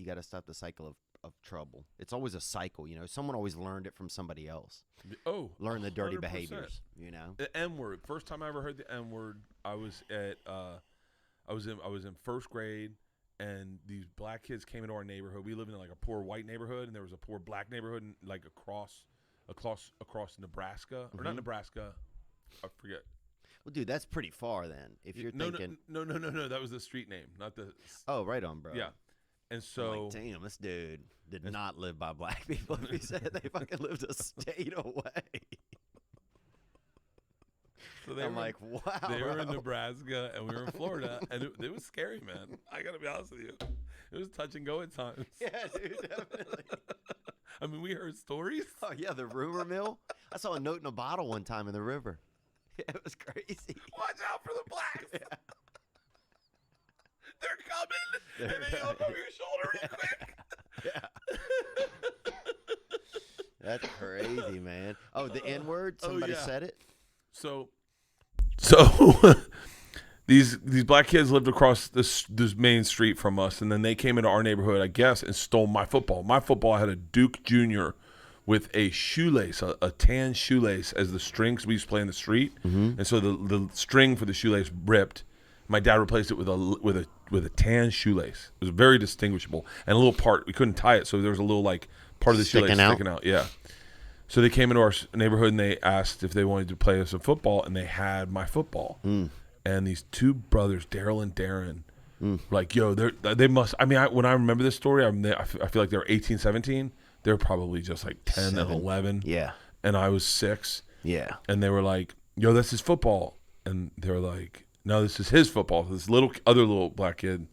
gotta stop the cycle of trouble. It's always a cycle, Someone always learned it from somebody else. Oh, learn the dirty 100%. behaviors. The N word. First time I ever heard the N word, I was in first grade, and these black kids came into our neighborhood. We lived in like a poor white neighborhood, and there was a poor black neighborhood, like across Nebraska, or not Nebraska, I forget. Well, dude, that's pretty far then. If you're thinking, no, that was the street name, not the. Oh, right on, bro. Yeah, and so I'm like, damn, this dude did not live by black people. If he said they fucking lived a state away. So I'm like, wow. They were in bro. Nebraska, and we were in Florida, and it was scary, man. I gotta be honest with you, it was touch and go at times. Yeah, dude, definitely. I mean, we heard stories. Oh yeah, the rumor mill. I saw a note in a bottle one time in the river. Yeah, it was crazy. Watch out for the blacks. Yeah. They're coming. And they look over your shoulder real quick. Yeah. That's crazy, man. Oh, the N word. Somebody said it. So these black kids lived across this main street from us, and then they came into our neighborhood, I guess, and stole my football. My football had a Duke Jr. with a shoelace, a tan shoelace as the string, because we used to play in the street, and so the string for the shoelace ripped. My dad replaced it with a tan shoelace. It was very distinguishable, and a little part we couldn't tie it, so there was a little like part of the shoelace sticking out. Yeah. So they came into our neighborhood and they asked if they wanted to play us some football, and they had my football. And these two brothers, Daryl and Darren, like, yo, they must. I mean, when I remember this story, I feel like they were 18, 17. They're probably just like 10 and 11. Yeah. And I was 6. Yeah. And they were like, yo, that's his football. And they were like, no, this is his football. This other little black kid.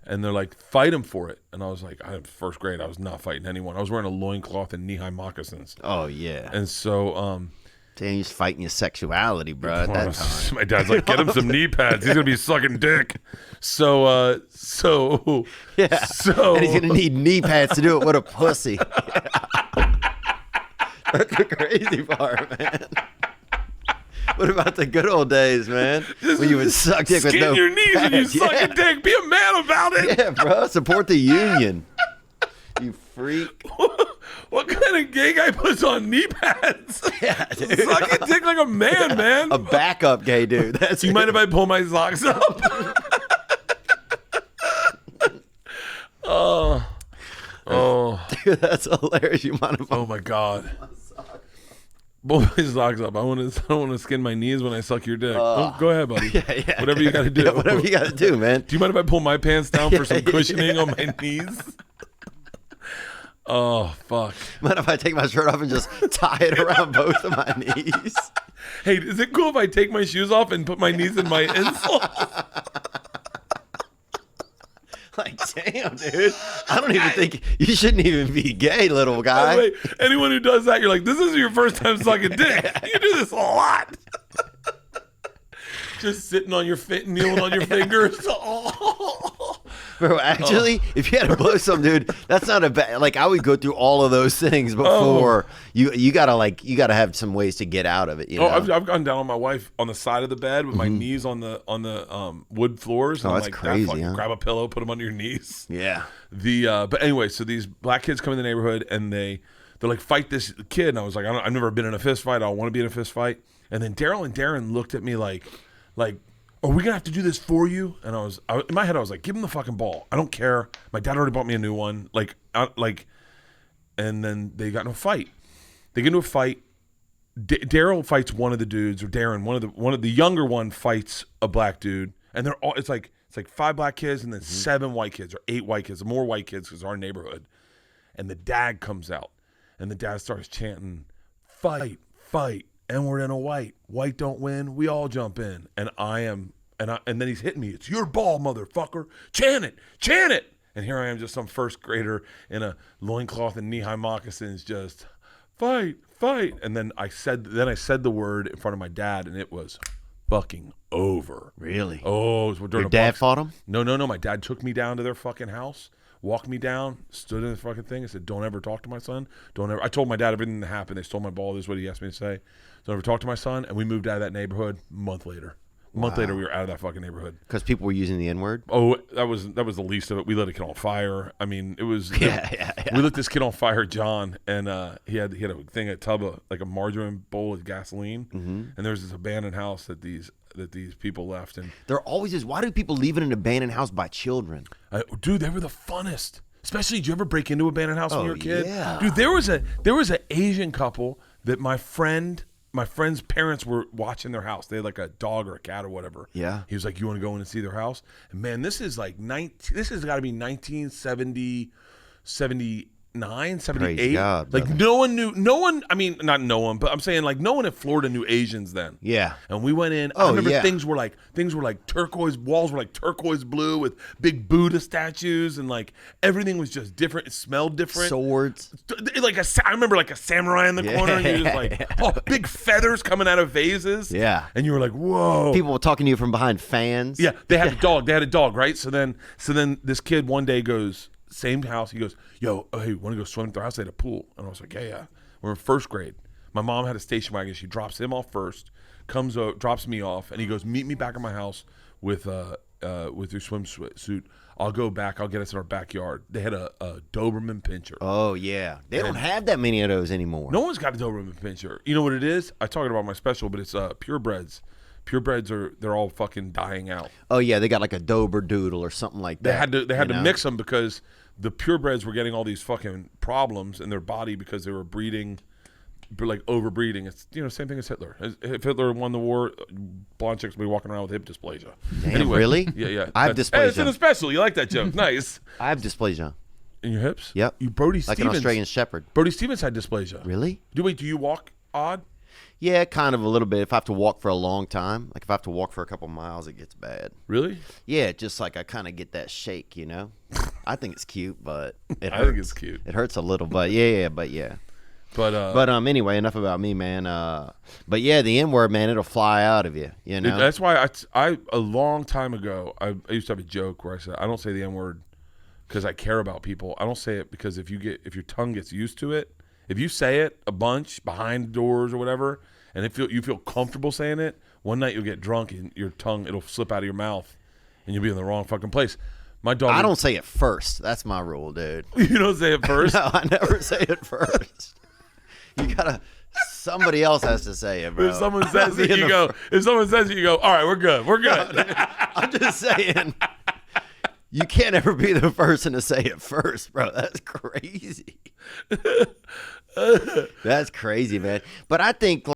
And they're like, fight him for it. And I was like, I'm first grade. I was not fighting anyone. I was wearing a loincloth and knee-high moccasins. Oh, yeah. And so damn, he's fighting your sexuality, bro, at that time. My dad's like, get him some knee pads. He's going to be sucking dick. So yeah. So and he's going to need knee pads to do it with a pussy. That's the crazy part, man. What about the good old days, man? When you would suck dick with no your knees pads. and you suck a dick. Be a man about it. Yeah, bro. Support the union. You freak. What kind of gay guy puts on knee pads? Yeah, dude. Suck a dick like a man, man. A backup gay dude. That's You mind if I pull my socks up? Dude, that's hilarious. You mind if Oh my God. Pull my socks up. I don't want to skin my knees when I suck your dick. Go ahead, buddy. Yeah. Whatever you got to do. Yeah, whatever you got to do, man. Do you mind if I pull my pants down for some cushioning on my knees? Oh, fuck. Mind if I take my shirt off and just tie it around both of my knees? Hey, is it cool if I take my shoes off and put my knees in my insole? Like, damn, dude. I don't even think you shouldn't even be gay, little guy. By the way, anyone who does that, you're like, this isn't your first time sucking dick. You do this a lot. Just sitting on your feet and kneeling on your fingers. Bro, actually, if you had to blow some dude, that's not a bad. Like, I would go through all of those things before you gotta have some ways to get out of it. You know? I've gone down on my wife on the side of the bed with my knees on the wood floors. And that's I'm like, crazy. Huh? Grab a pillow, put them under your knees. Yeah. But anyway, so these black kids come in the neighborhood and they're like, fight this kid. And I was like, I've never been in a fist fight. I don't want to be in a fist fight. And then Daryl and Darren looked at me like, are we gonna have to do this for you? And in my head, I was like, give him the fucking ball. I don't care. My dad already bought me a new one. And then they got into a fight. They get into a fight. Daryl fights one of the dudes, or Darren, one of the younger one fights a black dude, and they're all. It's like 5 black kids and then 7 white kids, or 8 white kids, more white kids because our neighborhood. And the dad comes out, and the dad starts chanting, "Fight, fight." And we're in a white don't win. We all jump in, and then he's hitting me. It's your ball, motherfucker. Chant it. And here I am, just some first grader in a loincloth and knee-high moccasins, just fight. And then I said the word in front of my dad, and it was fucking over. Really? Oh, your dad fought him? No. My dad took me down to their fucking house. Walked me down, stood in the fucking thing, and said, don't ever talk to my son. I told my dad everything that happened. They stole my ball. This is what he asked me to say. Don't ever talk to my son. And we moved out of that neighborhood a month later. A month later, we were out of that fucking neighborhood because people were using the N-word. Oh, that was the least of it. We lit a kid on fire. I mean, it was Yeah. We lit this kid on fire, John, and he had a thing, a tub of like a margarine bowl of gasoline, and there was this abandoned house that these people left, and There always is. Why do people leave in an abandoned house by children? Dude, they were the funnest. Especially, did you ever break into an abandoned house when you were a kid? Yeah. Dude, there was an Asian couple that my friend's parents were watching their house. They had like a dog or a cat or whatever. Yeah. He was like, "You want to go in and see their house?" And man, this has got to be 1970, 79, 78. Praise God, like brother. I mean, not no one, but I'm saying like no one in Florida knew Asians then. Yeah. And we went in. Oh, I remember yeah. things were like turquoise, walls were like turquoise blue with big Buddha statues, and like everything was just different. It smelled different. Swords. I remember like a samurai in the corner, and he was like, big feathers coming out of vases. Yeah. And you were like, whoa. People were talking to you from behind fans. Yeah, they had a dog. They had a dog, right? So then this kid one day goes, same house. He goes, "Yo, hey, want to go swim at their house?" They had a pool, and I was like, "Yeah." We're in first grade. My mom had a station wagon. She drops him off first, comes out, drops me off, and he goes, "Meet me back at my house with your swimsuit. I'll go back. I'll get us in our backyard." They had a Doberman Pinscher. Oh yeah. They don't have that many of those anymore. No one's got a Doberman Pinscher. You know what it is? I talked about my special, but it's purebreds. Purebreds they're all fucking dying out. Oh yeah, they got like a Dober Doodle or something like that. They had to mix them because the purebreds were getting all these fucking problems in their body because they were breeding, like overbreeding. It's same thing as Hitler. If Hitler won the war, blonde chicks would be walking around with hip dysplasia. Damn, Anyway, really? Yeah. I have dysplasia. Hey, it's in the special. You like that joke? Nice. I have dysplasia. In your hips? Yep. You Brody Like Stevens. an Australian Shepherd. Brody Stevens had dysplasia. Really? Do you walk odd? Yeah, kind of a little bit. If I have to walk for a long time, like if I have to walk for a couple miles, it gets bad. Really? Yeah, just like I kind of get that shake, I think it's cute, but it hurts. I think it's cute. It hurts a little, but yeah. But anyway, enough about me, man. But yeah, the N-word, man, it'll fly out of you, That's why I a long time ago I used to have a joke where I said I don't say the N-word because I care about people. I don't say it because if your tongue gets used to it, if you say it a bunch behind doors or whatever, and you feel comfortable saying it, one night you'll get drunk and your tongue it'll slip out of your mouth, and you'll be in the wrong fucking place. My dog. I don't say it first. That's my rule, dude. You don't say it first? No, I never say it first. Somebody else has to say it, bro. If someone says it, you go. If someone says it, you go. All right, we're good. We're good. No, I'm just saying. You can't ever be the person to say it first, bro. That's crazy. That's crazy, man. But I think